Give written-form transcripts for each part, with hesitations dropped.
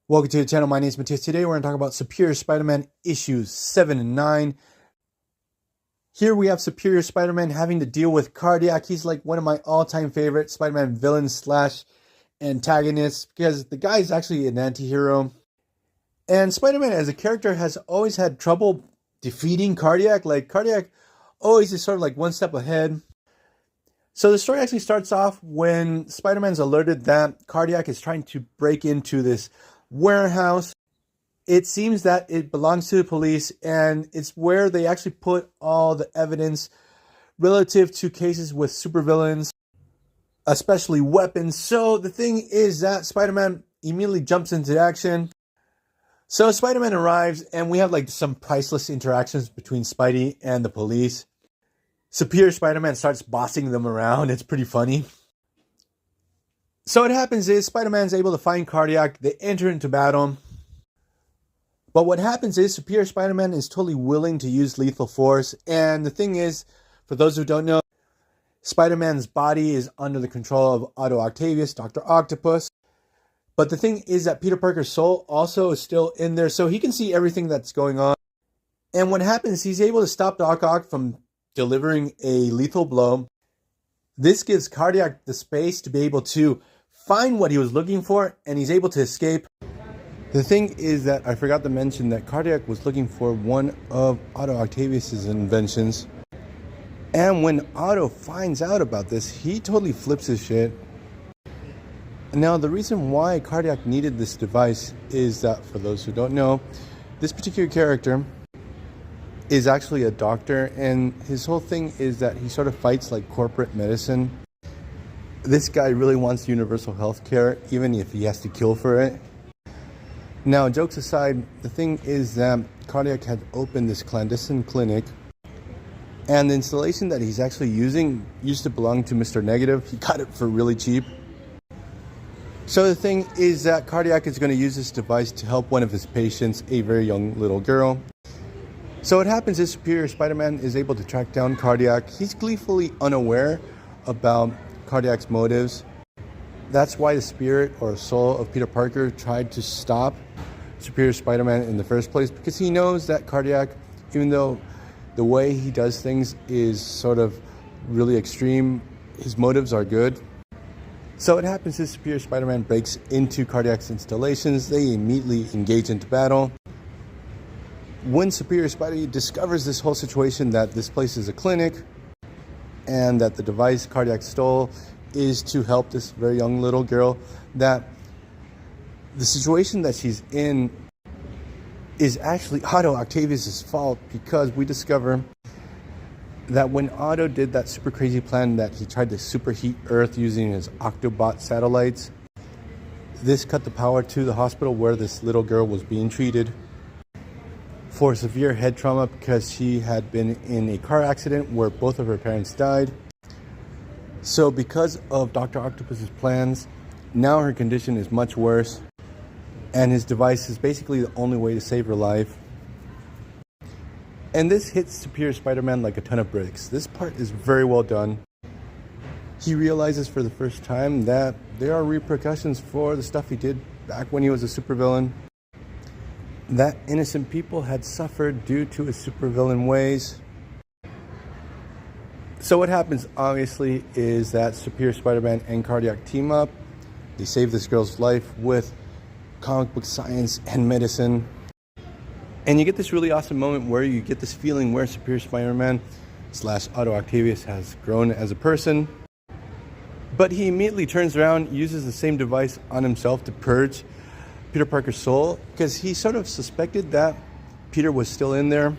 Welcome to the channel. My name is Matthias. Today we're going to talk about Superior Spider-Man issues 7 and 9. Here we have Superior Spider-Man having to deal with Cardiac. He's like one of my all-time favorite Spider-Man villains slash antagonists because the guy is actually an anti-hero. And Spider-Man as a character has always had trouble defeating Cardiac. Like Cardiac always is sort of like one step ahead. So the story actually starts off when Spider-Man's alerted that Cardiac is trying to break into this warehouse. It seems that it belongs to the police, and it's where they actually put all the evidence relative to cases with supervillains, especially weapons. So the thing is that Spider-Man immediately jumps into action. So Spider-Man arrives, and we have like some priceless interactions between Spidey and the police. Superior Spider-Man starts bossing them around. It's pretty funny. So what happens is Spider-Man's able to find Cardiac. They enter into battle. But what happens is Superior Spider-Man is totally willing to use lethal force. And the thing is, for those who don't know, Spider-Man's body is under the control of Otto Octavius, Dr. Octopus. But the thing is that Peter Parker's soul also is still in there, so he can see everything that's going on. And what happens, he's able to stop Doc Ock from delivering a lethal blow. This gives Cardiac the space to be able to find what he was looking for, and he's able to escape. The thing is that I forgot to mention that Cardiac was looking for one of Otto Octavius's inventions. And when Otto finds out about this, he totally flips his shit. Now, the reason why Cardiac needed this device is that, for those who don't know, this particular character is actually a doctor, and his whole thing is that he sort of fights like corporate medicine. This guy really wants universal health care, even if he has to kill for it. Now, jokes aside, the thing is that Cardiac had opened this clandestine clinic, and the installation that he's actually using used to belong to Mr. Negative. He got it for really cheap. So the thing is that Cardiac is going to use this device to help one of his patients, a very young little girl. So what happens is Superior Spider-Man is able to track down Cardiac. He's gleefully unaware about Cardiac's motives. That's why the spirit or soul of Peter Parker tried to stop Superior Spider-Man in the first place, because he knows that Cardiac, even though the way he does things is sort of really extreme, his motives are good. So what happens is Superior Spider-Man breaks into Cardiac's installations. They immediately engage into battle. When Superior Spidey discovers this whole situation, that this place is a clinic and that the device Cardiac stole is to help this very young little girl, that the situation that she's in is actually Otto Octavius' fault, because we discover that when Otto did that super crazy plan that he tried to superheat Earth using his Octobot satellites, this cut the power to the hospital where this little girl was being treated for severe head trauma because she had been in a car accident where both of her parents died. So because of Dr. Octopus's plans, now her condition is much worse, and his device is basically the only way to save her life. And this hits Superior Spider-Man like a ton of bricks. This part is very well done. He realizes for the first time that there are repercussions for the stuff he did back when he was a supervillain, that innocent people had suffered due to his supervillain ways. So what happens, obviously, is that Superior Spider-Man and Cardiac team up. They save this girl's life with comic book science and medicine. And you get this really awesome moment where you get this feeling where Superior Spider-Man / Otto Octavius has grown as a person. But he immediately turns around, uses the same device on himself to purge Peter Parker's soul, because he sort of suspected that Peter was still in there.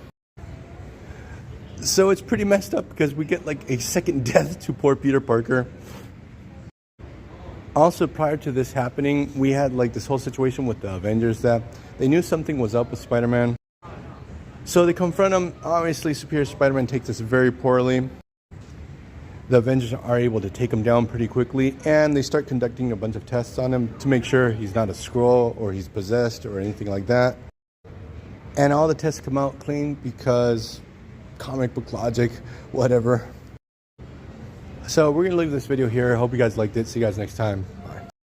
So it's pretty messed up because we get like a second death to poor Peter Parker. Also, prior to this happening, we had like this whole situation with the Avengers that they knew something was up with Spider-Man. So they confront him. Obviously, Superior Spider-Man takes this very poorly. The Avengers are able to take him down pretty quickly, and they start conducting a bunch of tests on him to make sure he's not a Skrull or he's possessed or anything like that. And all the tests come out clean because comic book logic, whatever. So we're going to leave this video here. I hope you guys liked it. See you guys next time.